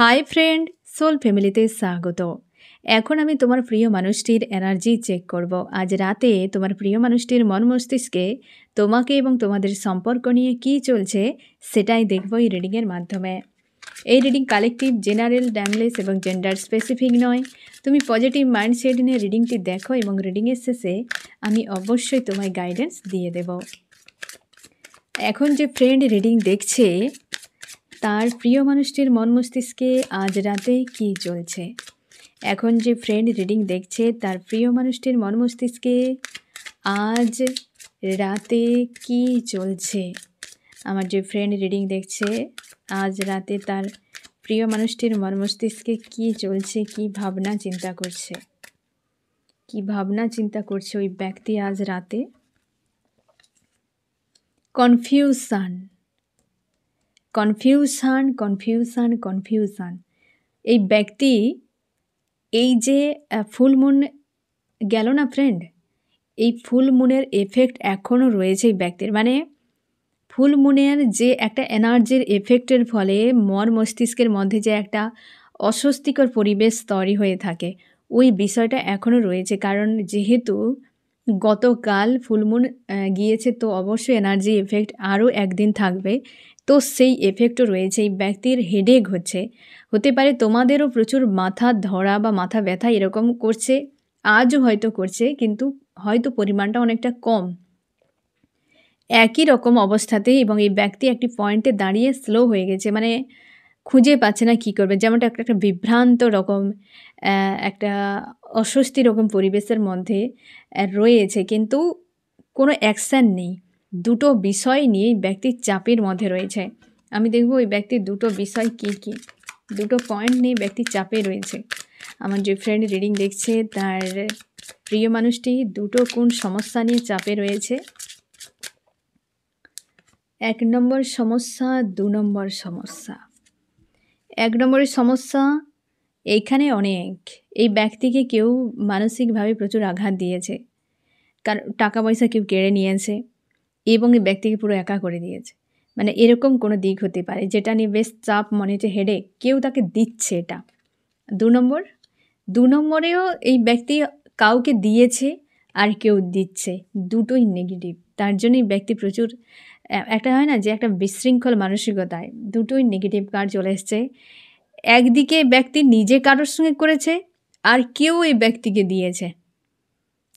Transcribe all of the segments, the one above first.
Hi friend, soul ফ্যামিলিতে স্বাগত। এখন আমি তোমার প্রিয় মানুষটির এনার্জি চেক করব। আজ রাতে তোমার প্রিয় মানুষটির মন মস্তিষ্কে তোমাকে এবং তোমাদের সম্পর্ক নিয়ে কী চলছে সেটাই দেখব এই রিডিংয়ের মাধ্যমে। এই রিডিং কালেকটিভ, জেনারেল, টাইমলেস এবং জেন্ডার স্পেসিফিক নয়। তুমি পজিটিভ মাইন্ডসেট নিয়ে রিডিংটি দেখো এবং রিডিংয়ের শেষে আমি অবশ্যই তোমায় গাইডেন্স দিয়ে দেব। এখন যে ফ্রেন্ড রিডিং দেখছে তার প্রিয় মানুষটির মন মস্তিষ্কে আজ রাতে কী চলছে। এখন যে ফ্রেন্ড রিডিং দেখছে তার প্রিয় মানুষটির মন মস্তিষ্কে আজ রাতে কী চলছে। আমার যে ফ্রেন্ড রিডিং দেখছে আজ রাতে তার প্রিয় মানুষটির মন মস্তিষ্কে কী চলছে, কী ভাবনা চিন্তা করছে, কী ভাবনা চিন্তা করছে ওই ব্যক্তি আজ রাতে। Confusion, confusion, confusion, confusion. এই ব্যক্তি, এই যে ফুল মুন গেল না ফ্রেন্ড, এই ফুল মুনের এফেক্ট এখনও রয়েছে এই ব্যক্তির। মানে ফুল মুনের যে একটা এনার্জির এফেক্টের ফলে মন মস্তিষ্কের মধ্যে যে একটা অস্বস্তিকর পরিবেশ তৈরি হয়ে থাকে, ওই বিষয়টা এখনও রয়েছে। কারণ যেহেতু গতকাল ফুলমুন গিয়েছে, তো অবশ্যই এনার্জি এফেক্ট আরও একদিন থাকবে, তো সেই এফেক্টও রয়েছে। এই ব্যক্তির হেডেক হতে পারে, তোমাদেরও প্রচুর মাথা ধরা বা মাথা ব্যথা এরকম করছে, আজও হয়তো করছে, কিন্তু হয়তো পরিমাণটা অনেকটা কম একই রকম অবস্থাতে। এবং এই ব্যক্তি একটি পয়েন্টে দাঁড়িয়ে স্লো হয়ে গেছে, মানে খুঁজে পাচ্ছে না কী করবে। যেমনটা একটা বিভ্রান্ত রকম, একটা অস্বস্তি রকম পরিবেশের মধ্যে রয়েছে, কিন্তু কোনো অ্যাকশান নেই। দুটো বিষয় নিয়ে ব্যক্তির চাপের মধ্যে রয়েছে। আমি দেখব ওই ব্যক্তির দুটো বিষয় কী কী, দুটো পয়েন্ট নিয়ে ব্যক্তির চাপে রয়েছে। আমার যে ফ্রেন্ড রিডিং দেখছে তার প্রিয় মানুষটি দুটো কোন সমস্যা নিয়ে চাপে রয়েছে। 1 নম্বর সমস্যা, 2 নম্বর সমস্যা। 1 নম্বরের সমস্যা এইখানে অনেক, এই ব্যক্তিকে কেউ মানসিকভাবে প্রচুর আঘাত দিয়েছে, কারণ টাকা পয়সা কেউ কেড়ে নিয়েছে এবং এই ব্যক্তিকে পুরো একা করে দিয়েছে। মানে এরকম কোনো দিক হতে পারে যেটা নিয়ে বেশ চাপ, মনে হচ্ছে হেডেক, কেউ তাকে দিচ্ছে এটা। 2 নম্বরেও এই ব্যক্তি কাউকে দিয়েছে আর কেউ দিচ্ছে, দুটোই নেগেটিভ। তার জন্যই ব্যক্তি প্রচুর, একটা হয় না যে একটা বিশৃঙ্খল মানসিকতায়, দুটোই নেগেটিভ কার্ড চলে এসছে। একদিকে ব্যক্তি নিজে কারোর সঙ্গে করেছে আর কেউ এই ব্যক্তিকে দিয়েছে,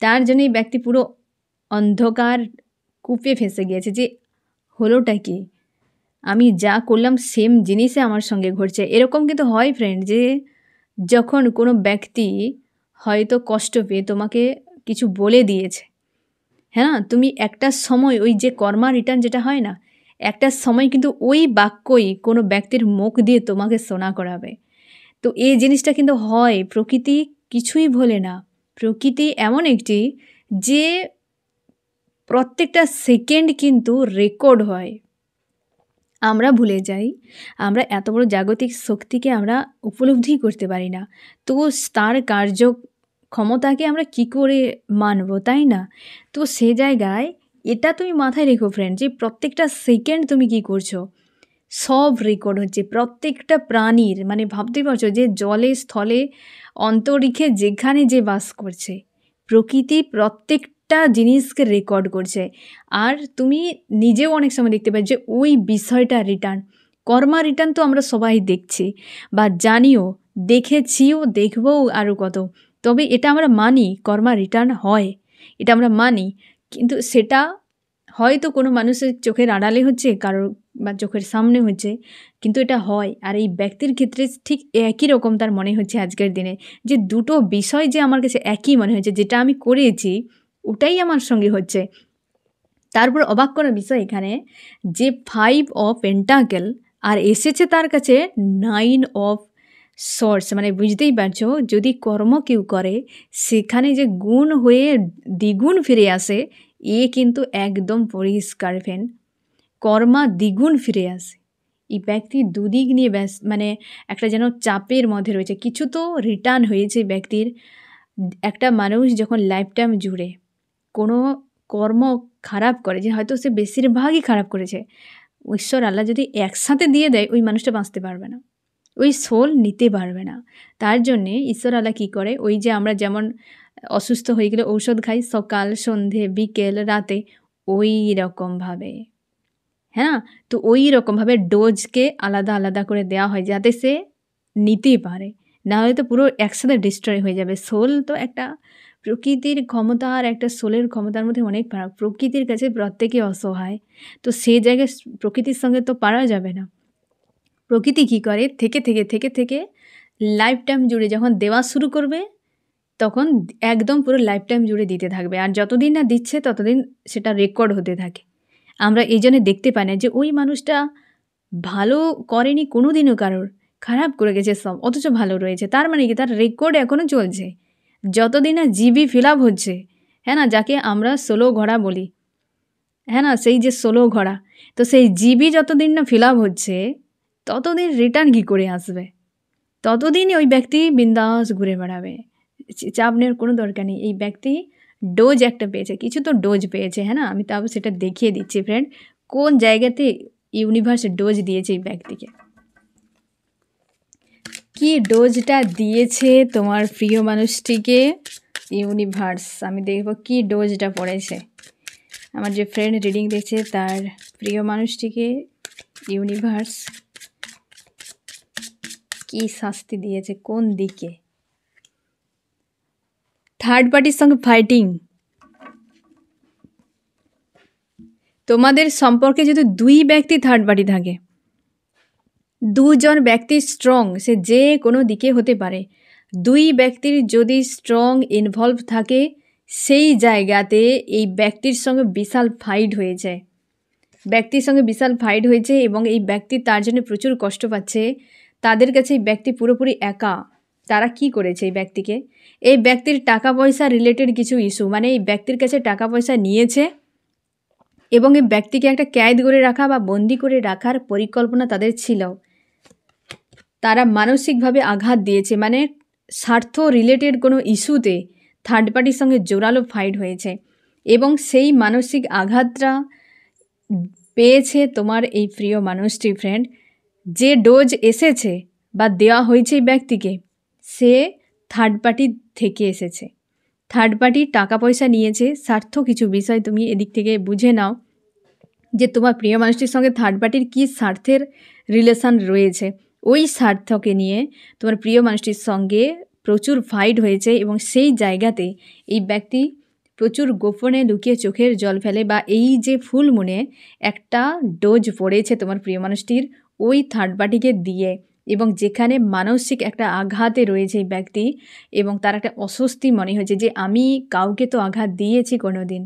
তার জন্য এই ব্যক্তি পুরো অন্ধকার কূপে ফেঁসে গিয়েছে যে হলোটা কি, আমি যা করলাম সেম জিনিসে আমার সঙ্গে ঘটছে। এরকম কিন্তু হয় ফ্রেন্ড, যে যখন কোনো ব্যক্তি হয়তো কষ্ট পেয়ে তোমাকে কিছু বলে দিয়েছে, হ্যাঁ, তুমি একটা সময় ওই যে কর্মা রিটার্ন যেটা হয় না, একটা সময় কিন্তু ওই বাক্যই কোনো ব্যক্তির মুখ দিয়ে তোমাকে শোনা করাবে। তো এই জিনিসটা কিন্তু হয়, প্রকৃতি কিছুই ভোলে না। প্রকৃতি এমন একটি যে প্রত্যেকটা সেকেন্ড কিন্তু রেকর্ড হয়। আমরা ভুলে যাই, আমরা এত বড় জাগতিক শক্তিকে আমরা উপলব্ধি করতে পারি না, তো তার কার্য ক্ষমতাকে আমরা কি করে মানব, তাই না? তো সে জায়গায় এটা তুমি মাথায় রেখো ফ্রেন্ড, যে প্রত্যেকটা সেকেন্ড তুমি কি করছো সব রেকর্ড হচ্ছে। প্রত্যেকটা প্রাণীর, মানে ভাবতে পারছো যে জলে, স্থলে, অন্তরিক্ষে যেখানে যে বাস করছে, প্রকৃতি প্রত্যেকটা জিনিসকে রেকর্ড করছে। আর তুমি নিজেও অনেক সময় দেখতে পাচ্ছ যে ওই বিষয়টা রিটার্ন, কর্মা রিটার্ন তো আমরা সবাই দেখছি বা জানিও, দেখেছিও, দেখবও আরও কত। তবে এটা আমরা মানি, কর্মা রিটার্ন হয়, এটা আমরা মানি, কিন্তু সেটা হয়তো কোনো মানুষের চোখের আড়ালে হচ্ছে, কারোর বা চোখের সামনে হচ্ছে, কিন্তু এটা হয়। আর এই ব্যক্তির ক্ষেত্রে ঠিক একই রকম তার মনে হচ্ছে আজকের দিনে, যে দুটো বিষয় যে আমার কাছে একই মনে হচ্ছে, যেটা আমি করেছি ওটাই আমার সঙ্গে হচ্ছে। তারপর অবাক করার বিষয় এখানে যে 5 অফ পেন্টাকেল আর এসেছে তার কাছে 9 অফ সর্টস। মানে বুঝতেই পারছো, যদি কর্ম কেউ করে সেখানে যে গুণ হয়ে দ্বিগুণ ফিরে আসে, এ কিন্তু একদম পরিষ্কার ফ্রেন্ড, কর্মা দ্বিগুণ ফিরে আসে। এই ব্যক্তি দুদিক নিয়ে মানে একটা যেন চাপের মধ্যে রয়েছে। কিছু তো রিটার্ন হয়েছে ব্যক্তির। একটা মানুষ যখন লাইফ টাইম জুড়ে কোনো কর্ম খারাপ করে, যে হয়তো সে বেশিরভাগই খারাপ করেছে, ঈশ্বর আল্লাহ যদি একসাথে দিয়ে দেয়, ওই মানুষটা বাঁচতে পারবে না। ওই সোল নিতে পারবে না। তার জন্যে ঈশ্বরওয়ালা কী করে, ওই যে আমরা যেমন অসুস্থ হয়ে গেলে ঔষধ খাই সকাল, সন্ধে, বিকেল, রাতে, ওই রকমভাবে, হ্যাঁ? তো ওই রকমভাবে ডোজকে আলাদা আলাদা করে দেওয়া হয় যাতে সে নিতে পারে। নাহলে তো পুরো একসাথে ডিস্ট্রয় হয়ে যাবে। সোল তো একটা প্রকৃতির ক্ষমতা আর একটা সোলের ক্ষমতার মধ্যে অনেক ফারাক। প্রকৃতির কাছে প্রত্যেকে অসহায়। তো সে জায়গায় প্রকৃতির সঙ্গে তো পারা যাবে না। প্রকৃতি কী করে, থেকে লাইফ টাইম জুড়ে যখন দেওয়া শুরু করবে তখন একদম পুরো লাইফ টাইম জুড়ে দিতে থাকবে। আর যতদিন না দিচ্ছে ততদিন সেটা রেকর্ড হতে থাকে। আমরা এই জন্যে দেখতে পাই না যে ওই মানুষটা ভালো করেনি কোনো দিনও কারোর, খারাপ করে গেছে সব, অথচ ভালো রয়েছে। তার মানে কি, তার রেকর্ড এখনও চলছে। যতদিন না জিবি ফিল আপ হচ্ছে, হ্যাঁ না, যাকে আমরা ষোলো ঘোড়া বলি, হ্যাঁ না, সেই যে 16 ঘোড়া, তো সেই জিবি যতদিন না ফিল আপ হচ্ছে ততদিন রিটার্ন কী করে আসবে? ততদিনই ওই ব্যক্তি বিন্দাস ঘুরে বেড়াবে। চাপ নেওয়ার কোনো দরকার নেই। এই ব্যক্তি ডোজ একটা পেয়েছে, কিছু তো ডোজ পেয়েছে, হ্যাঁ না? আমি তাও সেটা দেখিয়ে দিচ্ছি ফ্রেন্ড, কোন জায়গাতে ইউনিভার্স ডোজ দিয়েছে এই ব্যক্তিকে। কি ডোজটা দিয়েছে তোমার প্রিয় মানুষটিকে ইউনিভার্স, আমি দেখব কি ডোজটা পড়েছে। আমার যে ফ্রেন্ড রিডিং দেখছে তার প্রিয় মানুষটিকে ইউনিভার্স কি শাস্তি দিয়েছে, কোন দিকে? থার্ড পার্টির সঙ্গে ফাইটিং। তোমাদের সম্পর্কে যদি দুই ব্যক্তি থার্ড পার্টি থাকে, দুজন ব্যক্তি স্ট্রং, সে যে কোনো দিকে হতে পারে, দুই ব্যক্তির যদি স্ট্রং ইনভলভ থাকে সেই জায়গাতে এই ব্যক্তির সঙ্গে বিশাল ফাইট হয়েছে, ব্যক্তির সঙ্গে বিশাল ফাইট হয়েছে এবং এই ব্যক্তি তার জন্য প্রচুর কষ্ট পাচ্ছে। তাদের কাছে এই ব্যক্তি পুরোপুরি একা। তারা কি করেছে এই ব্যক্তিকে, এই ব্যক্তির টাকা পয়সা রিলেটেড কিছু ইস্যু, মানে এই ব্যক্তির কাছে টাকা পয়সা নিয়েছে এবং এই ব্যক্তিকে একটা ক্যাদ করে রাখা বা বন্দি করে রাখার পরিকল্পনা তাদের ছিল। তারা মানসিকভাবে আঘাত দিয়েছে, মানে স্বার্থ রিলেটেড কোনো ইস্যুতে থার্ড পার্টির সঙ্গে জোরালো ফাইট হয়েছে এবং সেই মানসিক আঘাতটা পেয়েছে তোমার এই প্রিয় মানুষটি ফ্রেন্ড। যে ডোজ এসেছে বা দেওয়া হয়েছে এই ব্যক্তিকে, সে থার্ড পার্টি থেকে এসেছে। থার্ড পার্টি টাকা পয়সা নিয়েছে, স্বার্থ কিছু বিষয় তুমি এদিক থেকে বুঝে নাও যে তোমার প্রিয় মানুষটির সঙ্গে থার্ড পার্টির কী স্বার্থের রিলেশান রয়েছে। ওই স্বার্থকে নিয়ে তোমার প্রিয় মানুষটির সঙ্গে প্রচুর ফাইট হয়েছে এবং সেই জায়গাতে এই ব্যক্তি প্রচুর গোপনে লুকিয়ে চোখের জল ফেলে, বা এই যে ফুল মুনে একটা ডোজ পড়েছে তোমার প্রিয় মানুষটির ওই থার্ড পার্টিকে দিয়ে, এবং যেখানে মানসিক একটা আঘাতে রয়েছে এই ব্যক্তি এবং তার একটা অস্বস্তি মনে হয়েছে যে আমি কাউকে তো আঘাত দিয়েছি, কোনো দিন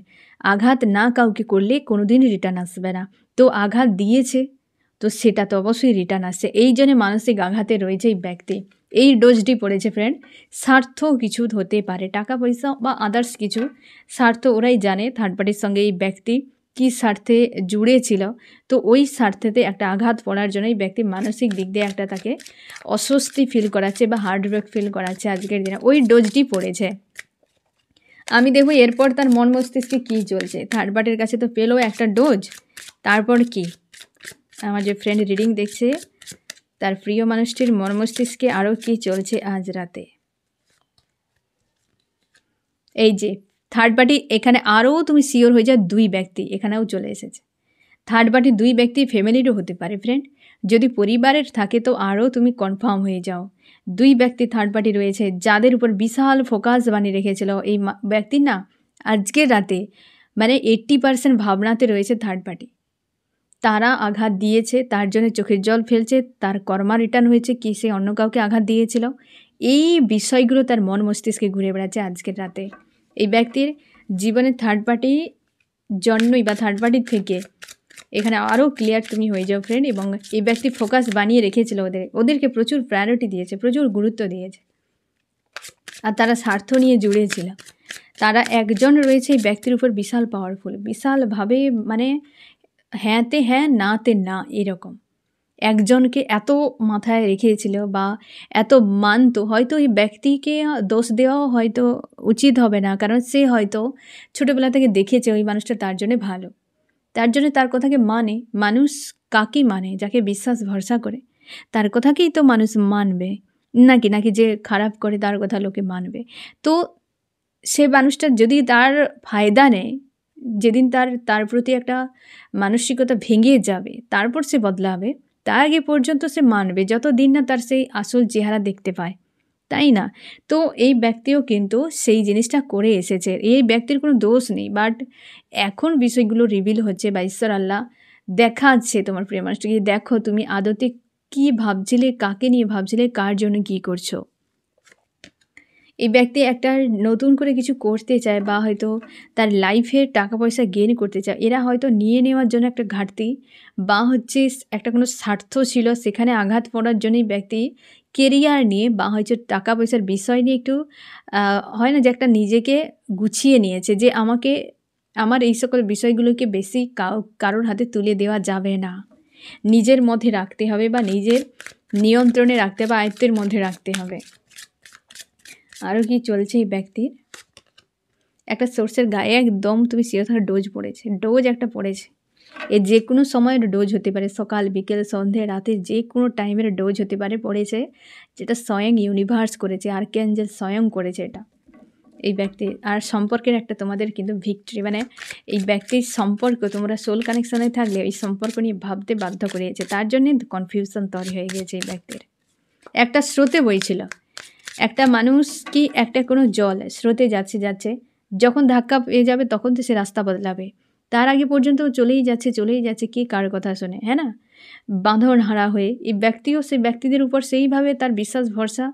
আঘাত না কাউকে করলে কোনো দিন রিটার্ন আসবে না, তো আঘাত দিয়েছে তো সেটা তো অবশ্যই রিটার্ন আসছে। এই জন্যে মানসিক আঘাতে রয়েছে এই ব্যক্তি। এই ডোজটি পড়েছে ফ্রেন্ড। স্বার্থ কিছু হতে পারে, টাকা পয়সা বা আদার্স কিছু স্বার্থ, ওরাই জানে থার্ড পার্টির সঙ্গে এই ব্যক্তি কী স্বার্থে জুড়েছিল। তো ওই স্বার্থেতে একটা আঘাত পড়ার জন্য এই ব্যক্তি মানসিক দিক দিয়ে একটা তাকে অস্বস্তি ফিল করাচ্ছে বা হার্ডব্রেক ফিল করাচ্ছে আজকের দিনে, ওই ডোজটি পড়েছে। আমি দেখব এরপর তার মন মস্তিষ্কে কী চলছে। থার্ড পার্টির কাছে তো পেলো একটা ডোজ, তারপর কি? আমার যে ফ্রেন্ড রিডিং দেখছে তার প্রিয় মানুষটির মন মস্তিষ্কে আরও কী চলছে আজ রাতে। এই যে থার্ড পার্টি, এখানে আরও তুমি শিওর হয়ে যাও দুই ব্যক্তি এখানেও চলে এসেছে। থার্ড পার্টি দুই ব্যক্তি ফ্যামিলিরও হতে পারে ফ্রেন্ড, যদি পরিবারের থাকে তো আরও তুমি কনফার্ম হয়ে যাও। দুই ব্যক্তি থার্ড পার্টি রয়েছে যাদের উপর বিশাল ফোকাস বানিয়ে রেখেছিল এই ব্যক্তি না, আজকের রাতে মানে 80% ভাবনাতে রয়েছে থার্ড পার্টি। তারা আঘাত দিয়েছে, তার জন্য চোখের জল ফেলছে, তার কর্মা রিটার্ন হয়েছে কি সে অন্য কাউকে আঘাত দিয়েছিল, এই বিষয়গুলো তার মন মস্তিষ্কে ঘুরে বেড়াচ্ছে আজকের রাতে। এই ব্যক্তির জীবনে থার্ড পার্টি জন্যই বা থার্ড পার্টির থেকে এখানে আরও ক্লিয়ার তুমি হয়ে যাও ফ্রেন্ড। এবং এই ব্যক্তি ফোকাস বানিয়ে রেখেছিল ওদেরকে প্রচুর প্রায়োরিটি দিয়েছে, প্রচুর গুরুত্ব দিয়েছে, আর তারা স্বার্থ নিয়ে জুড়েছিল। তারা একজন রয়েছে এই ব্যক্তির উপর বিশাল পাওয়ারফুল, বিশালভাবে মানে হ্যাঁতে হ্যাঁ নাতে না, এরকম একজনকে এত মাথায় রেখেছিল বা এত মানতো। হয়তো এই ব্যক্তিকে দোষ দেওয়াও হয়তো উচিত হবে না, কারণ সে হয়তো ছোটোবেলা থেকে দেখেছে ওই মানুষটা তার জন্য ভালো, তার জন্য তার কথাকে মানে। মানুষ কাকে মানে? যাকে বিশ্বাস ভরসা করে। তার কথাকেই তো মানুষ মানবে, নাকি যে খারাপ করে তার কথা লোকে মানবে। তো সে মানুষটা যদি তার ফায়দা নেয়, যেদিন তার প্রতি একটা মানসিকতা ভেঙে যাবে, তারপর সে বদলাবে। তার আগে পর্যন্ত সে মানবে যতদিন না তার সেই আসল চেহারা দেখতে পায়, তাই না? তো এই ব্যক্তিও কিন্তু সেই জিনিসটা করে এসেছে, এই ব্যক্তির কোনো দোষ নেই। বাট এখন বিষয়গুলো রিভিল হচ্ছে বা ঈশ্বর আল্লাহ দেখাচ্ছে তোমার প্রিয় মানুষটাকে, দেখো তুমি আদতে কী ভাবছিলে, কাকে নিয়ে ভাবছিলে, কার জন্য কী করছো। এই ব্যক্তি একটা নতুন করে কিছু করতে চায় বা হয়তো তার লাইফে টাকা পয়সা গেইন করতে চায়। এরা হয়তো নিয়ে নেওয়ার জন্য একটা ঘাটতি বা হচ্ছে একটা কোনো স্বার্থ ছিল, সেখানে আঘাত পড়ার জন্যই ব্যক্তি কেরিয়ার নিয়ে বা হয়তো টাকা পয়সার বিষয় নিয়ে একটু হয় না যে একটা নিজেকে গুছিয়ে নিয়েছে যে আমার এই সকল বিষয়গুলোকে বেশি কারোর হাতে তুলে দেওয়া যাবে না, নিজের মধ্যে রাখতে হবে বা নিজের নিয়ন্ত্রণে রাখতে হবে বা আয়ত্তের মধ্যে রাখতে হবে। আরও কি চলছে এই ব্যক্তির, একটা সোর্সের গায়ে একদম তুমি শিরোধার ডোজ পড়েছে, ডোজ একটা পড়েছে। এ যে কোনো সময়ের ডোজ হতে পারে, সকাল বিকেল সন্ধে রাতে যে কোনো টাইমের ডোজ হতে পারে, পড়েছে, যেটা স্বয়ং ইউনিভার্স করেছে, আর্কএঞ্জেল স্বয়ং করেছে এটা এই ব্যক্তির। আর সম্পর্কের একটা তোমাদের কিন্তু ভিক্টরি, মানে এই ব্যক্তির সম্পর্ক তোমরা সোল কানেকশানে থাকলে এই সম্পর্ক নিয়ে ভাবতে বাধ্য করিয়েছে, তার জন্যে কনফিউশন তৈরি হয়ে গেছে এই ব্যক্তির। একটা স্রোতে বইছিল, একটা মানুষ কি একটা কোনো জল স্রোতে যাচ্ছে, যখন ধাক্কা পেয়ে যাবে তখন তো সে রাস্তা বদলাবে, তার আগে পর্যন্ত চলেই যাচ্ছে, কে কার কথা শোনে, হ্যাঁ না? বাঁধন হারা হয়ে এই ব্যক্তিও সেই ব্যক্তিদের উপর সেইভাবে তার বিশ্বাস ভরসা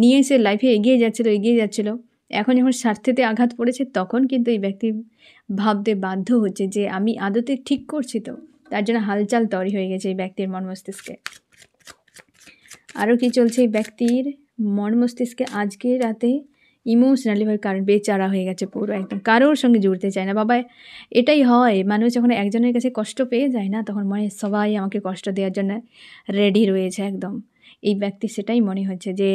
নিয়ে সে লাইফে এগিয়ে যাচ্ছিল। এখন যখন স্বার্থেতে আঘাত পড়েছে তখন কিন্তু এই ব্যক্তি ভাবতে বাধ্য হচ্ছে যে আমি আদতে ঠিক করছি তো, তার জন্য হালচাল তৈরি হয়ে গেছে এই ব্যক্তির মন মস্তিষ্কে। আরও কি চলছে এই ব্যক্তির মন মস্তিষ্কে আজকে রাতে ইমোশনালি ভাবে, কারণ বেচারা হয়ে গেছে পুরো, একদম কারোর সঙ্গে জুড়তে চায় না। বাবা এটাই হয়, মানুষ যখন একজনের কাছে কষ্ট পেয়ে যায় না, তখন মনে সবাই আমাকে কষ্ট দেওয়ার জন্য রেডি রয়েছে একদম। এই ব্যক্তি সেটাই মনে হচ্ছে যে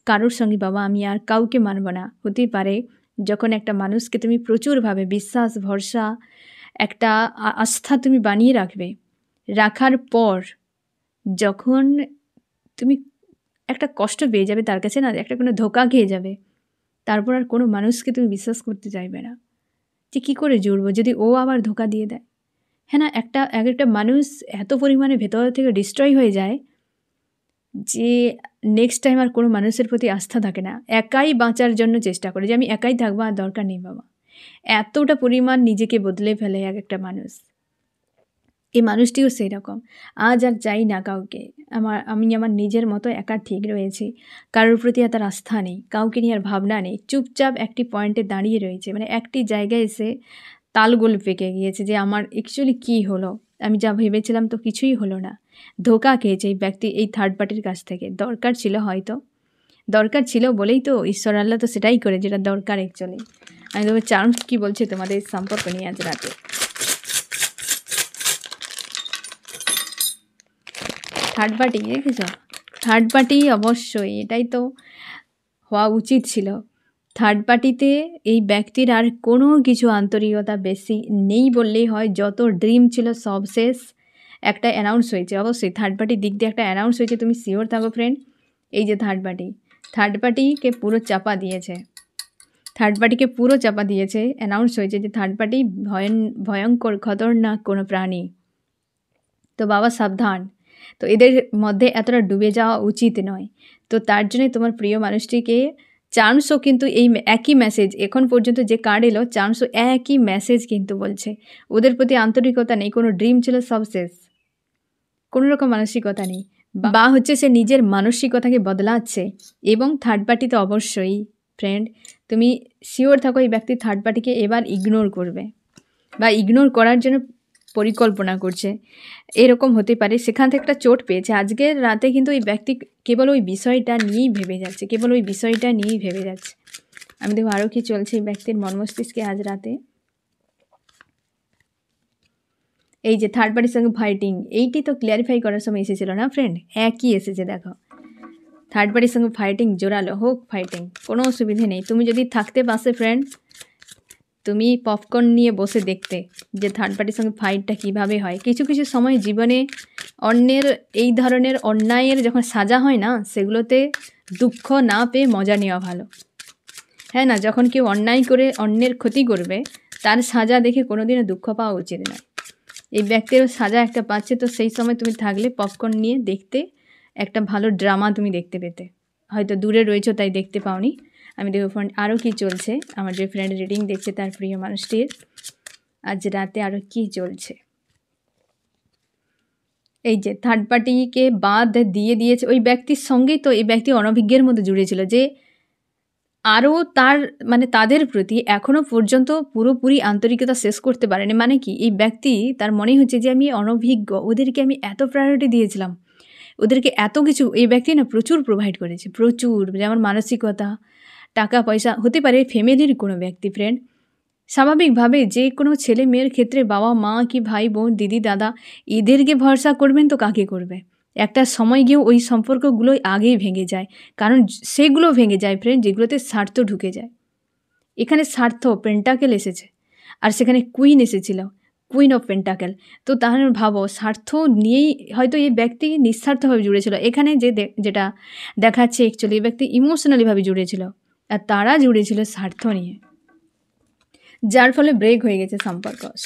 কারোর সঙ্গে বাবা আমি আর কাউকে মানব না। হতেই পারে যখন একটা মানুষকে তুমি প্রচুরভাবে বিশ্বাস ভরসা একটা আস্থা তুমি বানিয়ে রাখার পর যখন তুমি একটা কষ্ট পেয়ে যাবে তার কাছে, না একটা কোনো ধোঁকা খেয়ে যাবে, তারপর আর কোনো মানুষকে তুমি বিশ্বাস করতে চাইবে না, যে কী করে জুড়বো যদি ও আবার ধোঁকা দিয়ে দেয়, হ্যাঁ না? একটা মানুষ এত পরিমাণে ভেতর থেকে ডিস্ট্রয় হয়ে যায় যে নেক্সট টাইম আর কোনো মানুষের প্রতি আস্থা থাকে না, একাই বাঁচার জন্য চেষ্টা করে যে আমি একাই থাকবো, আর দরকার নেই বাবা। এতটা পরিমাণ নিজেকে বদলে ফেলে একটা মানুষ। এই মানুষটিও সেই রকম, আজ আর চাই না কাউকে, আমি আমার নিজের মতো একা ঠিক রয়েছি, কারোর প্রতি আর তার আস্থা নেই, কাউকে নিয়ে আর ভাবনা নেই, চুপচাপ একটি পয়েন্টে দাঁড়িয়ে রয়েছে, মানে একটি জায়গায় এসে তালগোল পেকে গিয়েছে যে আমার অ্যাকচুয়ালি কী হলো, আমি যা ভেবেছিলাম তো কিছুই হলো না। ধোঁকা খেয়েছে এই ব্যক্তি এই থার্ড পার্টির কাছ থেকে। দরকার ছিল বলেই তো ঈশ্বর আল্লাহ তো সেটাই করে যেটা দরকার অ্যাকচুয়ালি। আমি তোমার চার্মস কী বলছে তোমাদের সম্পর্ক নিয়ে আজ রাতে। থার্ড পার্টি দেখেছ, থার্ড পার্টি অবশ্যই এটাই তো হওয়া উচিত ছিল। থার্ড পার্টিতে এই ব্যক্তির আর কোনো কিছু আন্তরিকতা বেশি নেই বললেই হয়, যত ড্রিম ছিল সব শেষ। একটা অ্যানাউন্স হয়েছে, অবশ্যই থার্ড পার্টির দিক দিয়ে একটা অ্যানাউন্স হয়েছে, তুমি শিওর থাকো ফ্রেন্ড। এই যে থার্ড পার্টিকে পুরো চাপা দিয়েছে, অ্যানাউন্স হয়েছে যে থার্ড পার্টি ভয়ঙ্কর খতরনাক কোনো প্রাণী, তো বাবা সাবধান, তো এদের মধ্যে এতটা ডুবে যাওয়া উচিত নয়। তো তার জন্যে তোমার প্রিয় মানুষটিকে চান্সও কিন্তু এই একই মেসেজ, এখন পর্যন্ত যে কার্ড এলো চান্সও একই মেসেজ কিন্তু বলছে, ওদের প্রতি আন্তরিকতা নেই, কোনো ড্রিম ছিল সব শেষ, কোনো রকম মানসিকতা নেই, বা হচ্ছে সে নিজের মানসিকতাকে বদলাচ্ছে। এবং থার্ড পার্টি তো অবশ্যই ফ্রেন্ড তুমি শিওর থাকো এই ব্যক্তি থার্ড পার্টিকে এবার ইগনোর করবে বা ইগনোর করার জন্য পরিকল্পনা করছে, এরকম হতে পারে। সেখান থেকে একটা চোট পেয়েছে আজকের রাতে, কিন্তু এই ব্যক্তি কেবল ওই বিষয়টা নিয়েই ভেবে যাচ্ছে। আমি দেখব আরও কি চলছে এই ব্যক্তির মন মস্তিষ্কে আজ রাতে। এই যে থার্ড পার্টির সঙ্গে ফাইটিং, এইটি তো ক্লিয়ারিফাই করার সময় এসেছিল না ফ্রেন্ড, একই এসেছে দেখো। থার্ড পার্টির সঙ্গে ফাইটিং, জোরালো হোক ফাইটিং, কোনো অসুবিধে নেই। তুমি যদি থাকতে পাশে ফ্রেন্ড, তুমি পপকর্ন নিয়ে বসে দেখতে যে থার্ড পার্টির সঙ্গে ফাইটটা কীভাবে হয়। কিছু কিছু সময় জীবনে অন্যের এই ধরনের অন্যায়ের যখন সাজা হয় না, সেগুলোতে দুঃখ না পেয়ে মজা নেওয়া ভালো। হ্যাঁ না, যখন কেউ অন্যায় করে অন্যের ক্ষতি করবে তার সাজা দেখে কোনোদিনও দুঃখ পাওয়া উচিত নয়। এই ব্যক্তিরও সাজা একটা পাচ্ছে, তো সেই সময় তুমি থাকলে পপকর্ন নিয়ে দেখতে একটা ভালো ড্রামা তুমি দেখতে পেতে। হয়তো দূরে রয়েছো তাই দেখতে পাওনি। আমি দেখো ফ্রেন্ড আরও কী চলছে, আমার যে ফ্রেন্ড রিডিং দেখছে তার প্রিয় মানুষটির আজ রাতে আরও কী চলছে। এই যে থার্ড পার্টিকে বাদ দিয়ে দিয়েছে ওই ব্যক্তির সঙ্গেই, তো এই ব্যক্তি অনভিজ্ঞের মধ্যে জুড়েছিল যে আরও তার মানে তাদের প্রতি এখনও পর্যন্ত পুরোপুরি আন্তরিকতা শেষ করতে পারেনি। মানে কি, এই ব্যক্তি তার মনে হচ্ছে যে আমি অনভিজ্ঞ, ওদেরকে আমি এত প্রায়োরিটি দিয়েছিলাম, ওদেরকে এত কিছু এই ব্যক্তি না প্রচুর প্রোভাইড করেছে, প্রচুর, যেমন মানসিকতা, টাকা পয়সা, হতে পারে ফ্যামিলির কোনো ব্যক্তি ফ্রেন্ড। স্বাভাবিকভাবে যে কোনো ছেলে মেয়ের ক্ষেত্রে বাবা মা কি ভাই বোন দিদি দাদা এদেরকে ভরসা করবেন তো কাকে করবে। একটা সময় গিয়েও ওই সম্পর্কগুলোই আগেই ভেঙে যায়, কারণ সেগুলো ভেঙে যায় ফ্রেন্ড যেগুলোতে স্বার্থ ঢুকে যায়। এখানে স্বার্থ পেন্টাকেল এসেছে আর সেখানে কুইন এসেছিল, কুইন অফ পেন্টাকেল। তো তাহলে ভাবো স্বার্থ নিয়েই হয়তো এই ব্যক্তি নিঃস্বার্থভাবে জুড়েছিল। এখানে যেটা দেখাচ্ছে অ্যাকচুয়ালি এই ব্যক্তি ইমোশনালিভাবে জুড়েছিল আর তারা জুড়েছিল স্বার্থ নিয়ে, যার ফলে ব্রেক হয়ে গেছে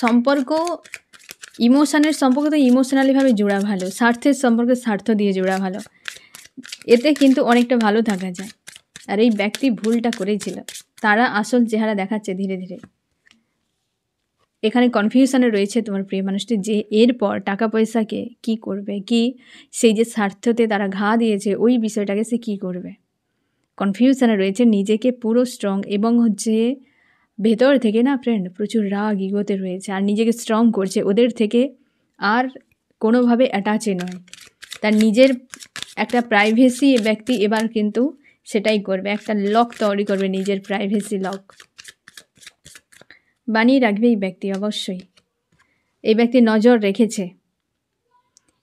সম্পর্ক। ইমোশনের সম্পর্ক তো ইমোশনালিভাবে জোড়া ভালো, স্বার্থের সম্পর্কে স্বার্থ দিয়ে জোড়া ভালো, এতে কিন্তু অনেকটা ভালো থাকা যায়। আর এই ব্যক্তি ভুলটা করেছিল, তারা আসল চেহারা দেখাচ্ছে ধীরে ধীরে। এখানে কনফিউশনে রয়েছে তোমার প্রিয় মানুষটি যে এরপর টাকা পয়সাকে কি করবে, কি সেই যে স্বার্থতে তারা ঘা দিয়েছে ওই বিষয়টাকে সে কী করবে। কনফিউশনে রয়েছে, নিজেকে পুরো স্ট্রং এবং ভেতর থেকে না ফ্রেন্ড প্রচুর রাগ ইগোতে রয়েছে আর নিজেকে স্ট্রং করছে ওদের থেকে, আর কোনোভাবে অ্যাটাচে নয়। তার নিজের একটা প্রাইভেসি ব্যক্তি এবার কিন্তু সেটাই করবে, একটা লক তৈরি করবে, নিজের প্রাইভেসি লক বানিয়ে রাখবে এই ব্যক্তি। অবশ্যই এই ব্যক্তি নজর রেখেছে,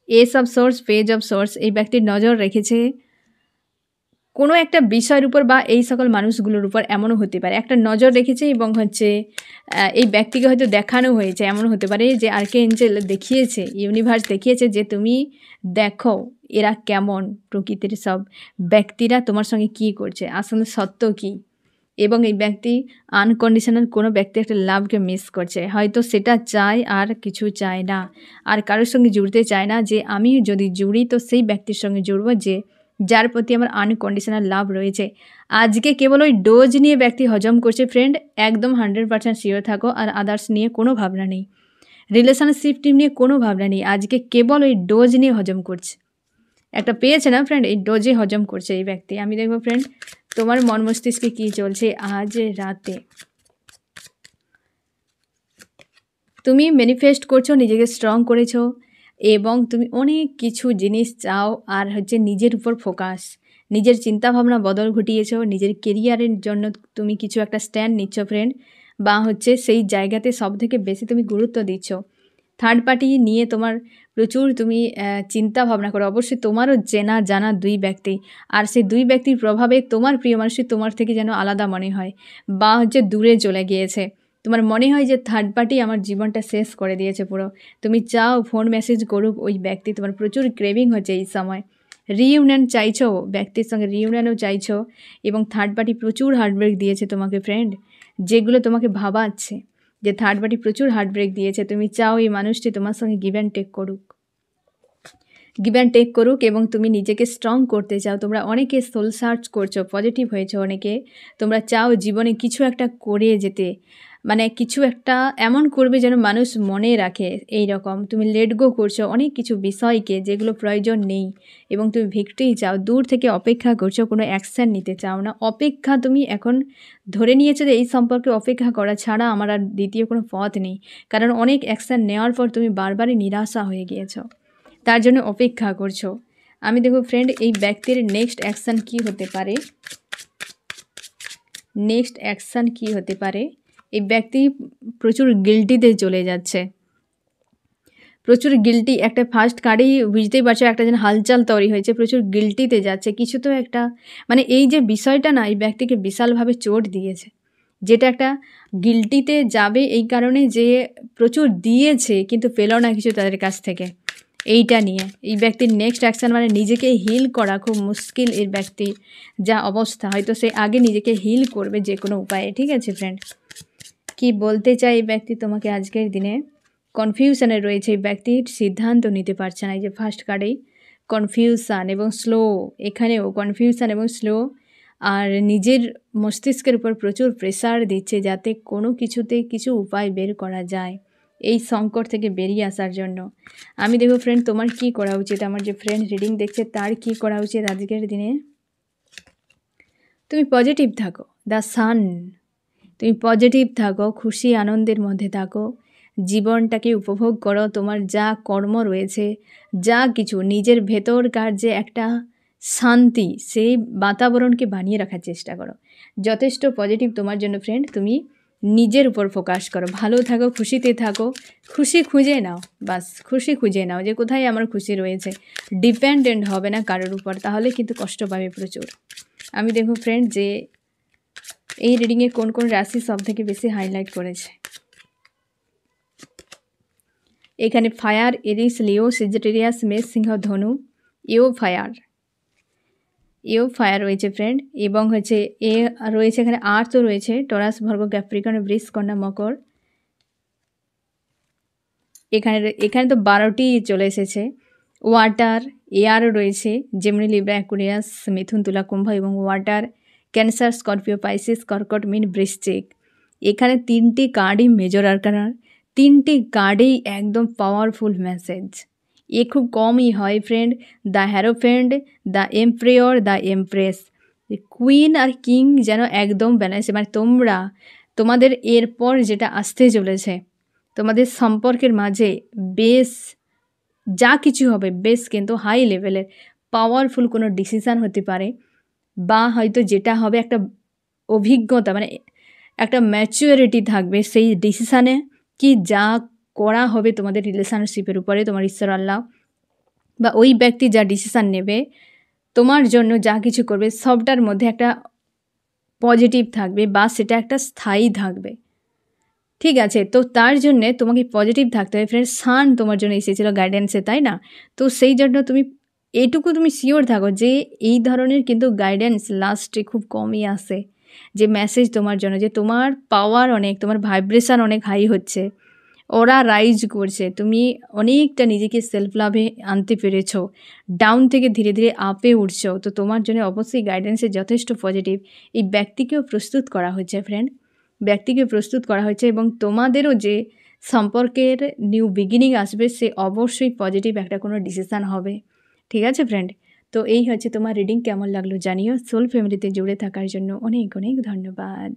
S of swords, page of swords, এই ব্যক্তির নজর রেখেছে কোনো একটা বিষয়ের উপর বা এই সকল মানুষগুলোর উপর। এমনও হতে পারে একটা নজর রেখেছে এবং এই ব্যক্তিকে হয়তো দেখানো হয়েছে, এমনও হতে পারে যে আর্কেঞ্জেল দেখিয়েছে, ইউনিভার্স দেখিয়েছে যে তুমি দেখো এরা কেমন, প্রকৃতির সব ব্যক্তিরা তোমার সঙ্গে কী করছে, আসলে সত্য কী। এবং এই ব্যক্তি আনকন্ডিশনাল কোনো ব্যক্তি একটা লাভকে মিস করছে, হয়তো সেটা চায় আর কিছু চায় না, আর কারোর সঙ্গে জুড়তে চায় না যে আমি যদি জুড়ি তো সেই ব্যক্তির সঙ্গে জুড়বো যার প্রতি আমার আনকন্ডিশনাল লাভ রয়েছে। আজকে কেবল ওই ডোজ নিয়ে ব্যক্তি হজম করছে ফ্রেন্ড, একদম 100% শিওর থাকো। আর আদার্স নিয়ে কোনো ভাবনা নেই, রিলেশনশিপ নিয়ে কোনো ভাবনা নেই, আজকে কেবল ওই ডোজ নিয়ে হজম করছে। একটা পেয়েছে না ফ্রেন্ড, এই ডোজে হজম করছে এই ব্যক্তি। আমি দেখবো ফ্রেন্ড তোমার মন মস্তিষ্কে কী চলছে আজ রাতে। তুমি ম্যানিফেস্ট করছো, নিজেকে স্ট্রং করেছো এবং তুমি অনেক কিছু জিনিস চাও, আর নিজের উপর ফোকাস, নিজের চিন্তাভাবনা বদল ঘটিয়েছো, নিজের কেরিয়ারের জন্য তুমি কিছু একটা স্ট্যান্ড নিচ্ছ ফ্রেন্ড, বা সেই জায়গাতে সব থেকে বেশি তুমি গুরুত্ব দিচ্ছ। থার্ড পার্টি নিয়ে তোমার প্রচুর তুমি চিন্তা ভাবনা করো। অবশ্যই তোমারও জানা দুই ব্যক্তি, আর সেই দুই ব্যক্তির প্রভাবে তোমার প্রিয় মানুষটি তোমার থেকে যেন আলাদা মনে হয় বা দূরে চলে গিয়েছে। তোমার মনে হয় যে থার্ড পার্টি আমার জীবনটা শেষ করে দিয়েছে পুরো। তুমি চাও ফোন মেসেজ করুক ওই ব্যক্তি, তোমার প্রচুর ক্রেভিং হচ্ছে এই সময়। রিইউনিয়ন চাইছো, ব্যক্তির সঙ্গে রিইউনিয়নও চাইছো, এবং থার্ড পার্টি প্রচুর হার্টব্রেক দিয়েছে তোমাকে ফ্রেন্ড, যেগুলো তোমাকে ভাবাচ্ছে যে থার্ড পার্টি প্রচুর হার্টব্রেক দিয়েছে। তুমি চাও এই মানুষটি তোমার সঙ্গে গিভ অ্যান্ড টেক করুক এবং তুমি নিজেকে স্ট্রং করতে চাও। তোমরা অনেকে সোল সার্চ করছো, পজিটিভ হয়েছো অনেকে, তোমরা চাও জীবনে কিছু একটা করে যেতে, মানে কিছু একটা এমন করবে যেন মানুষ মনে রাখে। এই রকম তুমি লেট গো করছো অনেক কিছু বিষয়কে যেগুলো প্রয়োজন নেই, এবং তুমি ভিক্টরি চাও। দূর থেকে অপেক্ষা করছো, কোনো অ্যাকশান নিতে চাও না। অপেক্ষা তুমি এখন ধরে নিয়েছো যে এই সম্পর্কে অপেক্ষা করা ছাড়া আমার আর দ্বিতীয় কোনো পথ নেই, কারণ অনেক অ্যাকশান নেওয়ার পর তুমি বারবারই নিরাশা হয়ে গিয়েছো, তার জন্য অপেক্ষা করছো। আমি দেখো ফ্রেন্ড এই ব্যক্তির নেক্সট অ্যাকশান কী হতে পারে। এই ব্যক্তি প্রচুর গিল্টিতে চলে যাচ্ছে, প্রচুর গিল্টি। একটা ফার্স্ট কার্ডেই বুঝতেই পারছো একটা যেন হালচাল তৈরি হয়েছে, প্রচুর গিল্টিতে যাচ্ছে। কিছু তো একটা মানে এই যে বিষয়টা না এই ব্যক্তিকে বিশালভাবে চোট দিয়েছে, যেটা একটা গিল্টিতে যাবে এই কারণে যে প্রচুর দিয়েছে কিন্তু পেল না কিছু তাদের কাছ থেকে। এইটা নিয়ে এই ব্যক্তির নেক্সট অ্যাকশান মানে নিজেকে হিল করা খুব মুশকিল। এর ব্যক্তির যা অবস্থা, হয়তো সে আগে নিজেকে হিল করবে যে কোনো উপায়ে। ঠিক আছে ফ্রেন্ড, কি বলতে চাই এই ব্যক্তি তোমাকে আজকের দিনে? কনফিউশনে রয়েছে এই ব্যক্তির, সিদ্ধান্ত নিতে পারছে না। এই যে ফার্স্ট কার্ডেই কনফিউশান এবং স্লো, এখানেও কনফিউশান এবং স্লো, আর নিজের মস্তিষ্কের উপর প্রচুর প্রেসার দিচ্ছে যাতে কোনো কিছুতে কিছু উপায় বের করা যায় এই সংকট থেকে বেরিয়ে আসার জন্য। আমি দেখো ফ্রেন্ড তোমার কি করা উচিত, আমার যে ফ্রেন্ড রিডিং দেখছে তার কি করা উচিত আজকের দিনে? তুমি পজিটিভ থাকো, দ্য সান। তুমি পজিটিভ থাকো, খুশি আনন্দের মধ্যে থাকো, জীবনটাকে উপভোগ করো। তোমার যা কর্ম রয়েছে, যা কিছু নিজের ভেতরকার যে একটা শান্তি, সেই বাতাবরণকে বানিয়ে রাখার চেষ্টা করো। যথেষ্ট পজিটিভ তোমার জন্য ফ্রেন্ড। তুমি নিজের উপর ফোকাস করো, ভালো থাকো, খুশিতে থাকো, খুশি খুঁজে নাও। বাস খুশি খুঁজে নাও যে কোথায় আমার খুশি রয়েছে। ডিপেন্ডেন্ট হবে না কারোর উপর, তাহলে কিন্তু কষ্ট পাবে প্রচুর। আমি দেখো ফ্রেন্ড যে এই রিডিংয়ে কোন কোন রাশি সব থেকে বেশি হাইলাইট করেছে। এখানে ফায়ার, এরিস, লিও, সেজিটেরিয়াস, মেষ, সিংহ, ধনু, এও ফায়ার রয়েছে ফ্রেন্ড। এবং হচ্ছে এ রয়েছে এখানে আর্থও রয়েছে, টরাস, ভর্গ, ক্যাপ্রিকন, বৃষ, কন্যা, মকর। এখানে তো 12টি চলে এসেছে। ওয়াটার, এয়ারও রয়েছে, জেমিনি, লিব্রা, অ্যাকুরিয়াস, মিথুন, তুলা, কুম্ভ এবং ওয়াটার, ক্যান্সার, স্করপিও, পাইসিস, কর্কট, মীন, বৃশ্চিক। এখানে 3টি কার্ডই মেজর আরকানার, 3টি কার্ডেই একদম পাওয়ারফুল মেসেজ। এ খুব কমই হয় friend. The hierophant, the emperor, the empress, queen আর কিং যেন একদম ব্যালেন্স। মানে তোমাদের এরপর যেটা আসতে চলেছে, তোমাদের সম্পর্কের মাঝে বেশ যা কিছু হবে বেশ কিন্তু হাই লেভেলের পাওয়ারফুল কোনো ডিসিশান হতে পারে, বা হয়তো যেটা হবে একটা অভিজ্ঞতা, মানে একটা ম্যাচুরিটি থাকবে সেই ডিসিশানে, কি যা করা হবে তোমাদের রিলেশনশিপের উপরে, তোমার ঈশ্বর আল্লাহ বা ওই ব্যক্তি যা ডিসিশান নেবে তোমার জন্য, যা কিছু করবে সবটার মধ্যে একটা পজিটিভ থাকবে বা সেটা একটা স্থায়ী থাকবে। ঠিক আছে, তো তার জন্যে তোমাকে পজিটিভ থাকতে হবে ফ্রেন্ড। সান তোমার জন্য এসেছিল গাইডেন্সে, তাই না? তো সেই জন্য তুমি এটুকু তুমি শিওর থাকো যে এই ধরনের কিন্তু গাইডেন্স লাস্টে খুব কমই আসে, যে মেসেজ তোমার জন্য, যে তোমার পাওয়ার অনেক, তোমার ভাইব্রেশান অনেক হাই হচ্ছে, ওরা রাইজ করছে, তুমি অনেকটা নিজেকে সেলফ লাভে আনতে পেরেছো, ডাউন থেকে ধীরে ধীরে আপে উঠছো। তো তোমার জন্য অবশ্যই গাইডেন্সে যথেষ্ট পজিটিভ। এই ব্যক্তিকেও প্রস্তুত করা হচ্ছে ফ্রেন্ড, ব্যক্তিকে প্রস্তুত করা হয়েছে, এবং তোমাদেরও যে সম্পর্কের নিউ বিগিনিং আসবে সে অবশ্যই পজিটিভ একটা কোনো ডিসিশান হবে। ঠিক আছে ফ্রেন্ড, তো এই হচ্ছে তোমার রিডিং। কেমন লাগলো জানিও। সোল ফ্যামিলিতে জুড়ে থাকার জন্য অনেক অনেক ধন্যবাদ।